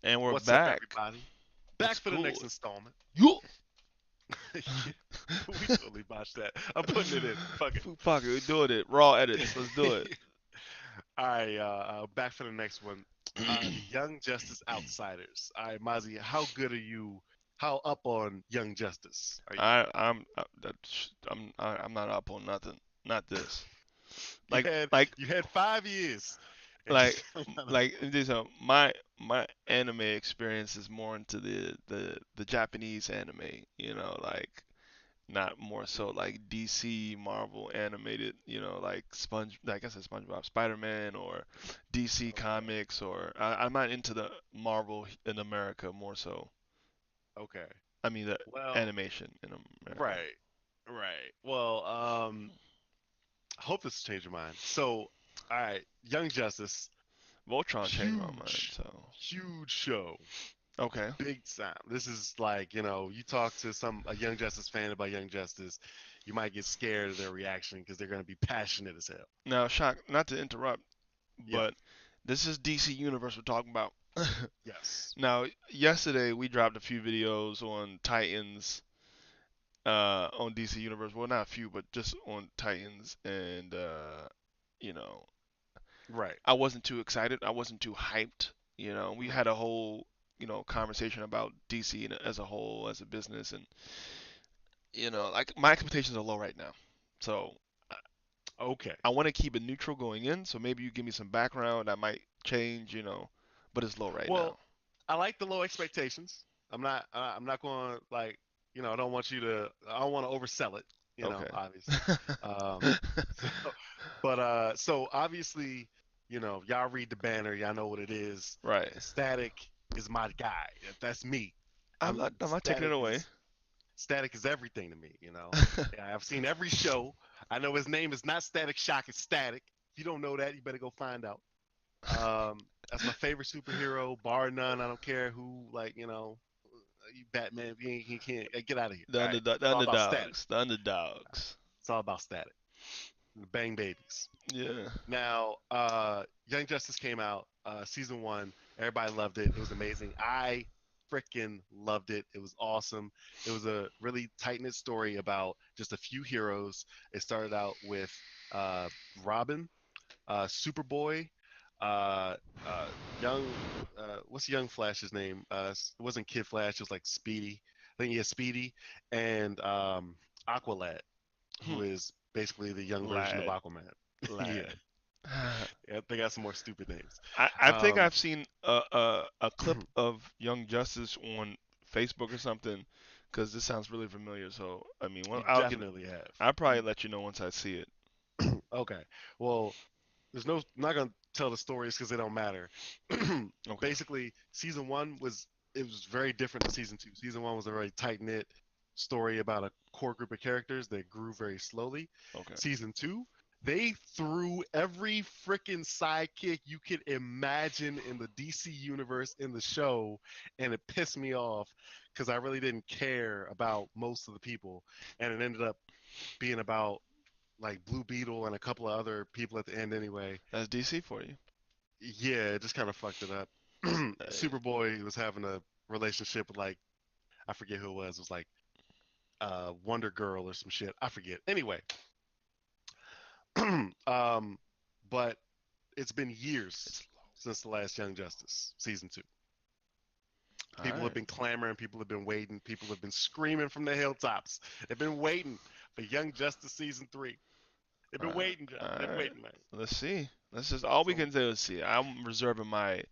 And we're What's up, back. everybody? Back What's for the next good? installment. Yo, Yeah, we totally botched that. I'm putting it in. Fuck it. Food Pocket, we're doing it. Raw edits. Let's do it. All right, back for the next one. The Young Justice Outsiders. All right, Mozzie, how good are you? How up on Young Justice are you? I'm not up on nothing. Not this. You Like had like you had 5 years, and you like still not up. like these are my anime experience is more into the Japanese anime. Like not more so like DC, Marvel animated, like like I said, SpongeBob, Spider-Man, or DC Okay, Comics, or I'm not into the Marvel in America more so. okay. I mean the Well, animation in America. right, right. Well, I hope this will change your mind. So, all right, Young Justice. Voltron changed my mind, Huge, so huge show. okay. Big time. This is like, you talk to a Young Justice fan about Young Justice, you might get scared of their reaction because they're going to be passionate as hell. Now, Shock, not to interrupt, Yeah. but this is DC Universe we're talking about. Yes. Now, yesterday we dropped a few videos on Titans, on DC Universe. Well, not a few, but just on Titans, and you know, Right. I wasn't too excited. I wasn't too hyped. We Right. had a whole, conversation about DC as a whole, as a business, and like my expectations are low right now. So Okay. I want to keep it neutral going in. So maybe you give me some background. I might change, but it's low right now. Well, I like the low expectations. I'm not going to like, I don't want you to I don't want to oversell it, Okay. obviously. Um so, so obviously, y'all read the banner, y'all know what it is. Right. Static is my guy. That's me. I'm I'm not. I'm not taking it Static away. is Static is everything to me. Yeah, I've seen every show. I know his name is not Static Shock, it's Static. If you don't know that, you better go find out. That's my favorite superhero, bar none. I don't care who, like, you Batman, if he can't get out of here. The All right. underdog. The It's all about Static. underdogs. The underdogs. It's all about Static. The Bang Babies. Yeah. Now, Young Justice came out, season one. Everybody loved it. It was amazing. I freaking loved it. It was awesome. It was a really tight knit story about just a few heroes. It started out with uh, Robin, Superboy, uh, young, what's Young Flash's name? It wasn't Kid Flash. It was like Speedy. I think he has Speedy and Aqualad, who Hmm. is basically the young version of Lad. Aquaman. Yeah, Lad. yeah, they got some more stupid names. I think Um, I've seen a clip of Young Justice on Facebook or something, because this sounds really familiar. So I mean, you I'll definitely have. I'll probably You let you know once I see it. okay? Well, I'm not gonna tell the stories because they don't matter. Okay. Basically, season one was very different than season two. Season one was a very tight knit story about a core group of characters that grew very slowly. Okay. Season two, they threw every freaking sidekick you could imagine in the DC universe in the show, and it pissed me off because I really didn't care about most of the people, and it ended up being about like Blue Beetle and a couple of other people at the end anyway. That's DC for you. Yeah, it just kind of fucked it up. Hey. Superboy was having a relationship with, like, I forget who it was. It was like Wonder Girl or some shit. I forget. Anyway, but it's been years It's since the last Young Justice season two. low. All People have right. been clamoring. People have been waiting. People have been screaming from the hilltops. They've been waiting for Young Justice season three. They've been waiting, John. All They've been right. waiting, man. Let's see. This is all we So, can do is see. I'm reserving my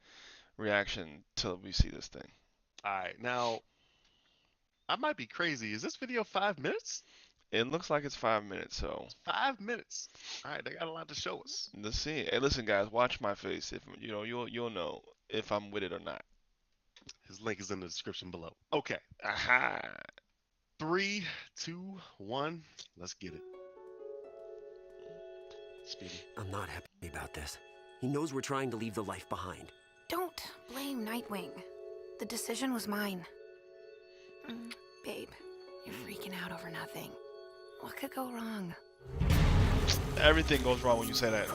reaction till we see this thing. all right, now I might be crazy. Is this video 5 minutes? It looks like it's 5 minutes, so 5 minutes. All right, they got a lot to show us. let's see. Hey, listen, guys, watch my face. If you'll know if I'm with it or not. His link is in the description below. Okay, Aha! 3, 2, 1. Let's get it. Speedy. I'm not happy about this. He knows we're trying to leave the life behind. Don't blame Nightwing. The decision was mine. Babe, you're freaking out over nothing. What could go wrong? Everything goes wrong when you say that.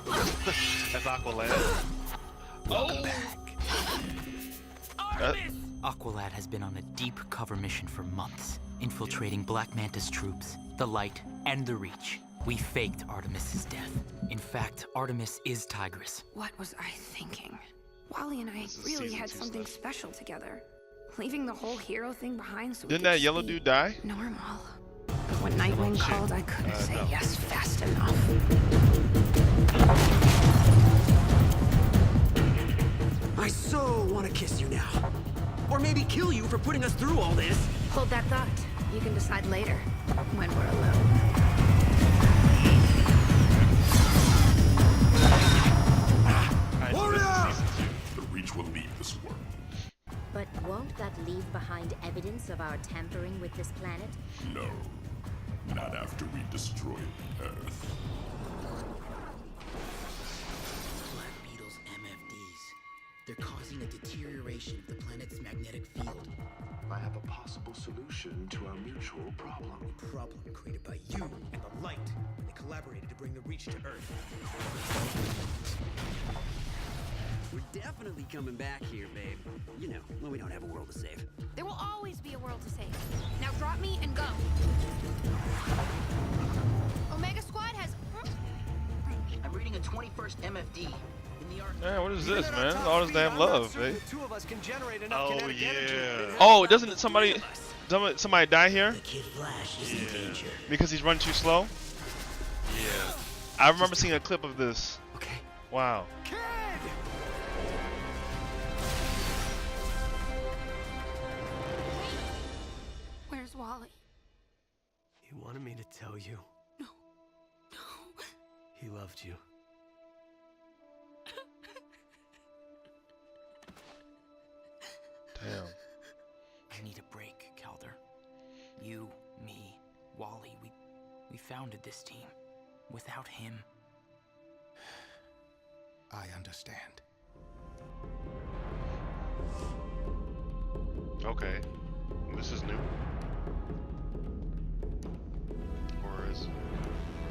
That's Aqualad. Welcome back. That, Aqualad has been on a deep cover mission for months, infiltrating Black Manta's troops, the Light, and the Reach. We faked Artemis's death. In fact, Artemis is Tigress. What was I thinking? Wally and I This is really season had 2 something stuff. special together. Leaving the whole hero thing behind so we didn't could that yellow just be dude die? normal. But when Nightwing shit. called, I couldn't say no. yes fast enough. I so want to kiss you now. Or maybe kill you for putting us through all this. Hold that thought. You can decide later, when we're alone. Alright, so this is season 2. The Reach will leave this world. But won't that leave behind evidence of our tampering with this planet? No. Not after we destroy the Earth. Black Beetle's MFDs. They're causing a deterioration of the planet's magnetic field. I have a possible solution to our mutual problem. Problem created by you and the Light when they collaborated to bring the Reach to Earth. We're definitely coming back here, babe. You know, when we don't have a world to save. There will always be a world to save. Now drop me and go. Omega Squad has... I'm reading a 21st MFD in the arc. Man, what is this, man? All this damn love, eh? Two of us can generate enough Oh, kinetic energy. yeah. Oh, doesn't somebody die here? The Kid Flash is in danger. Because he's running too slow? Yeah. I remember seeing a clip of this. Okay. Wow. Kid! Where's Wally? He wanted me to tell you. No. He loved you. Damn. I need a break, Calder. You, me, Wally, we founded this team. Without him, I understand. Okay. This is new. Or is...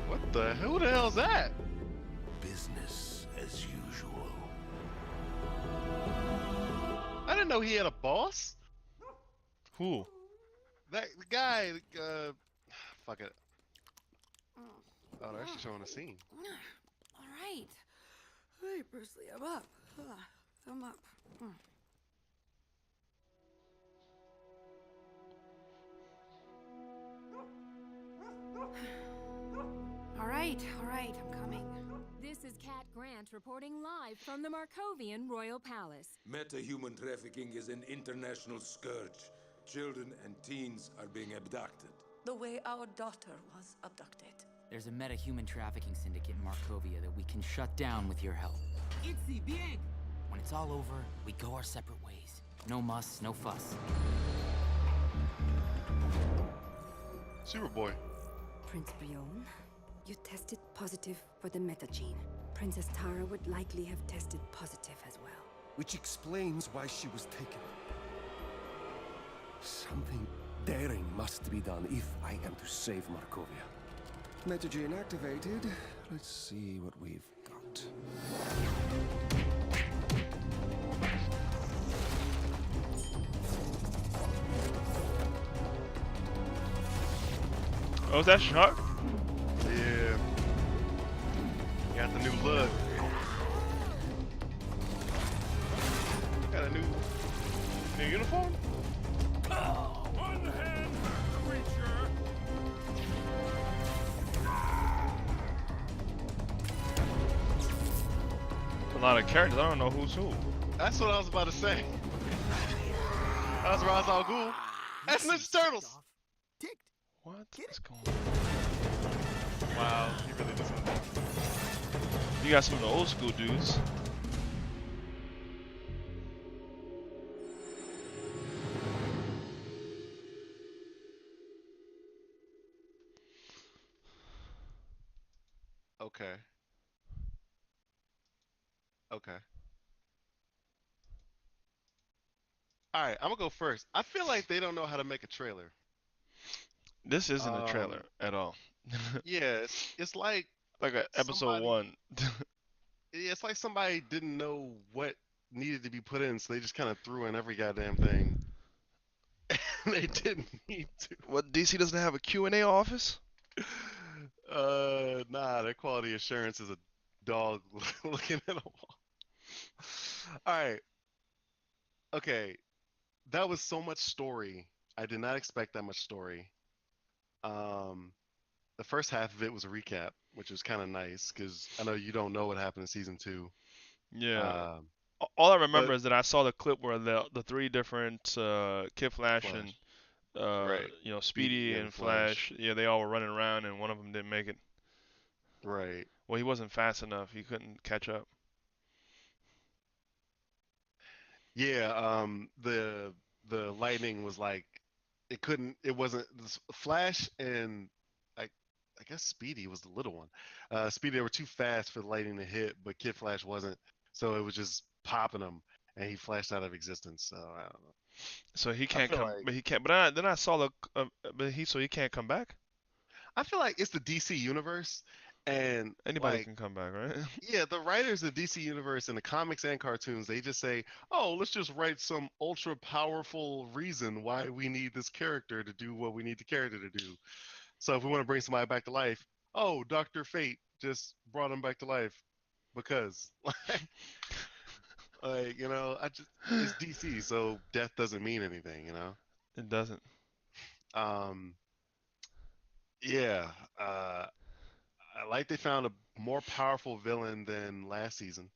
What the... Who the hell's that? Business as usual. I didn't know he had a boss. Who? That the guy, fuck it. Oh, they're actually showing a scene. All right. Hey, Bruce Lee, I'm up. I'm up. All right, I'm coming. This is Cat Grant reporting live from the Markovian Royal Palace. Meta-human trafficking is an international scourge. Children and teens are being abducted. The way our daughter was abducted. there's a meta-human trafficking syndicate in Markovia that we can shut down with your help. Itzy, bien! When it's all over, we go our separate ways. No muss, no fuss. Superboy. Prince Brion, you tested positive for the metagene. Princess Tara would likely have tested positive as well. Which explains why she was taken. Something daring must be done if I am to save Markovia. Metagene activated. Let's see what we've got. Oh, is that Shark? Yeah. Got the new look. Got a new uniform? One-hand creature! A lot of characters. I don't know who's who. That's what I was about to say. That's Ra's al Ghul. That's Ninja Turtles. What is going on? Wow, he really doesn't. You got some of the old school dudes. Okay. Okay. Alright, I'm gonna go first. I feel like they don't know how to make a trailer. This isn't a trailer at all. Yeah, it's like like a episode somebody- 1. yeah, it's like somebody didn't know what needed to be put in, so they just kind of threw in every goddamn thing. They didn't need to. What, DC doesn't have a Q&A office? Nah, their quality assurance is a dog looking at a wall. All right. Okay. That was so much story. I did not expect that much story. The first half of it was a recap, which was kind of nice because I know you don't know what happened in season 2. Yeah. All I remember but- is that I saw the clip where the three different Kid Flash and Right. you know, Speedy and Flash, yeah, they all were running around and one of them didn't make it. Right. Well, he wasn't fast enough. He couldn't catch up. Yeah. The lightning was like it wasn't Flash and I guess Speedy was the little one. Speedy, they were too fast for the lightning to hit, but Kid Flash wasn't, so it was just popping him, and he flashed out of existence. So I don't know. So he can't come, like- but he can't. But then I saw so he can't come back. I feel like it's the DC universe, and Anybody like, can come back, right? yeah, the writers of DC universe in the comics and cartoons, they just say, "Oh, let's just write some ultra powerful reason why we need this character to do what we need the character to do." So if we want to bring somebody back to life, oh, Dr. Fate just brought him back to life because like, you know, it's DC, so death doesn't mean anything, you know. It doesn't. Yeah, I like they found a more powerful villain than last season.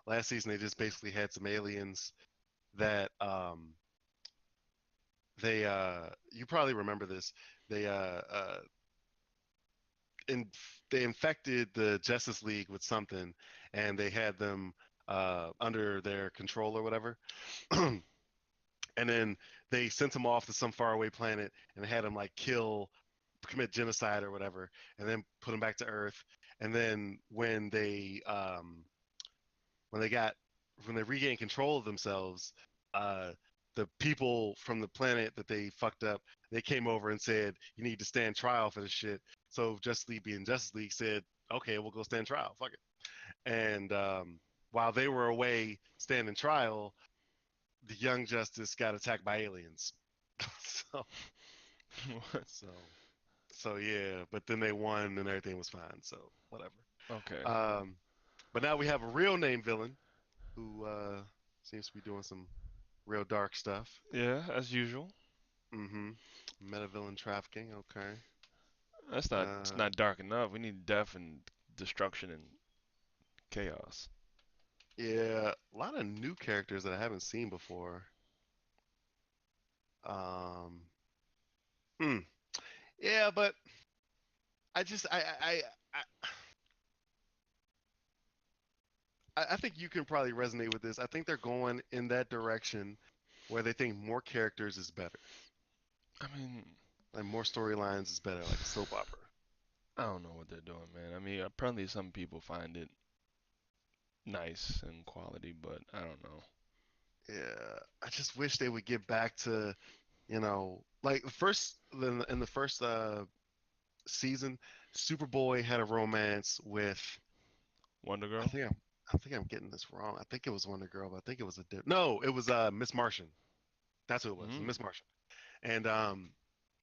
Last season they just basically had some aliens that they you probably remember this. They they infected the Justice League with something, and they had them under their control or whatever. And then they sent them off to some faraway planet and had them like commit genocide or whatever, and then put them back to Earth. And then when they regained control of themselves, the people from the planet that they fucked up, they came over and said, "You need to stand trial for this shit." So Justice League, being Justice League, said, "Okay, we'll go stand trial. Fuck it." And while they were away standing trial, the Young Justice got attacked by aliens. So yeah, but then they won and everything was fine. So whatever. Okay. But now we have a real name villain who seems to be doing some real dark stuff. Yeah, as usual. Meta villain trafficking. Okay. That's not. It's not dark enough. We need death and destruction and chaos. Yeah, a lot of new characters that I haven't seen before. Yeah, but I just I think you can probably resonate with this. I think they're going in that direction where they think more characters is better. I mean, like more storylines is better, like a soap opera. I don't know what they're doing, man. I mean, apparently some people find it nice and quality, but I don't know. Yeah, I just wish they would get back to, you know, like in the first season, Superboy had a romance with Wonder Girl. I think I'm getting this wrong. I think it was Wonder Girl, but I think it was no, it was Miss Martian. That's who it was, Miss Martian. And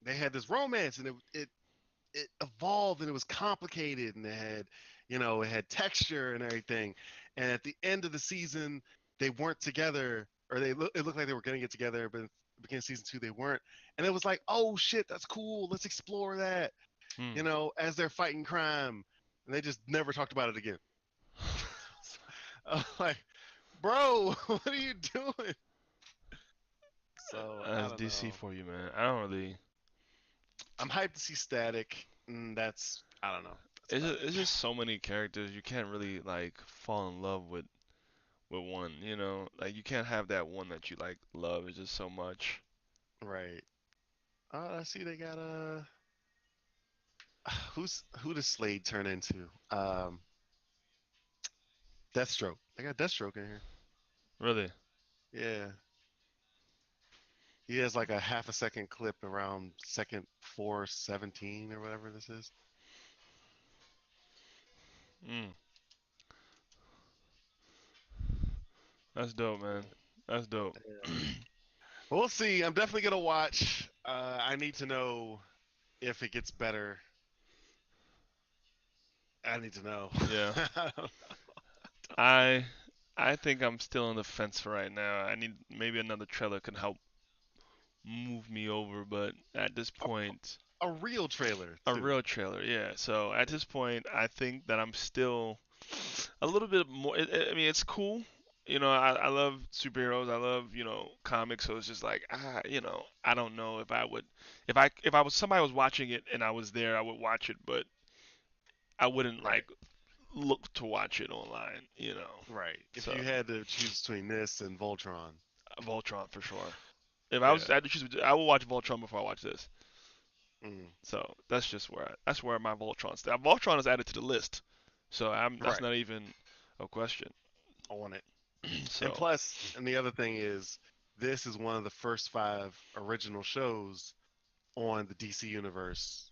they had this romance, and it evolved, and it was complicated, and it had texture and everything. And at the end of the season, they weren't together, or it looked like they were going to get together, but at the beginning of season 2 they weren't. And it was like, oh shit, that's cool. Let's explore that. You know, as they're fighting crime, and they just never talked about it again. I'm like, bro, what are you doing? So That's DC for you, man. I don't really. I'm hyped to see Static. That's I don't know. It's just so many characters. You can't really like fall in love with one. You know, like you can't have that one that you like love. It's just so much. Right. I see they got who does Slade turn into? Deathstroke. They got Deathstroke in here. Really? Yeah. He has like a half a second clip around second 4:17 or whatever this is. That's dope, man. That's dope. We'll see. I'm definitely gonna watch. I need to know if it gets better. I need to know. Yeah. I I think I'm still on the fence for right now. I need maybe another trailer can help move me over, but at this point, A real trailer, a too. real trailer, yeah. So at this point, I think that I'm still a little bit more. I mean, it's cool. I love superheroes. I love, comics. So it's just like, I don't know if I would, if I was somebody was watching it and I was there, I would watch it, but I wouldn't Right. like look to watch it online. Right. If So you had to choose between this and Voltron. Voltron for sure. If I Yeah. was, I had to choose, I would watch Voltron before I watch this. Mm. So that's just that's where my Voltron stand. Voltron is added to the list, so that's Right. not even a question. On it. So And plus, and the other thing is, this is one of the first 5 original shows on the DC Universe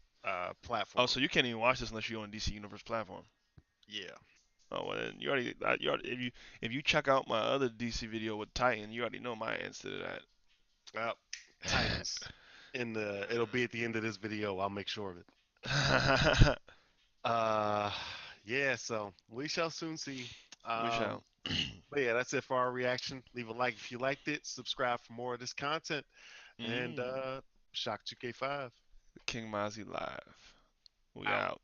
platform. oh, so you can't even watch this unless you're on DC Universe platform. Yeah. Oh, well, then if you check out my other DC video with Titan, you already know my answer to that. Well, Titans. It'll be at the end of this video. I'll make sure of it. Yeah. So we shall soon see. We shall. But yeah, that's it for our reaction. Leave a like if you liked it. Subscribe for more of this content. And Shock 2K5. King Mozzie live. We Out. out.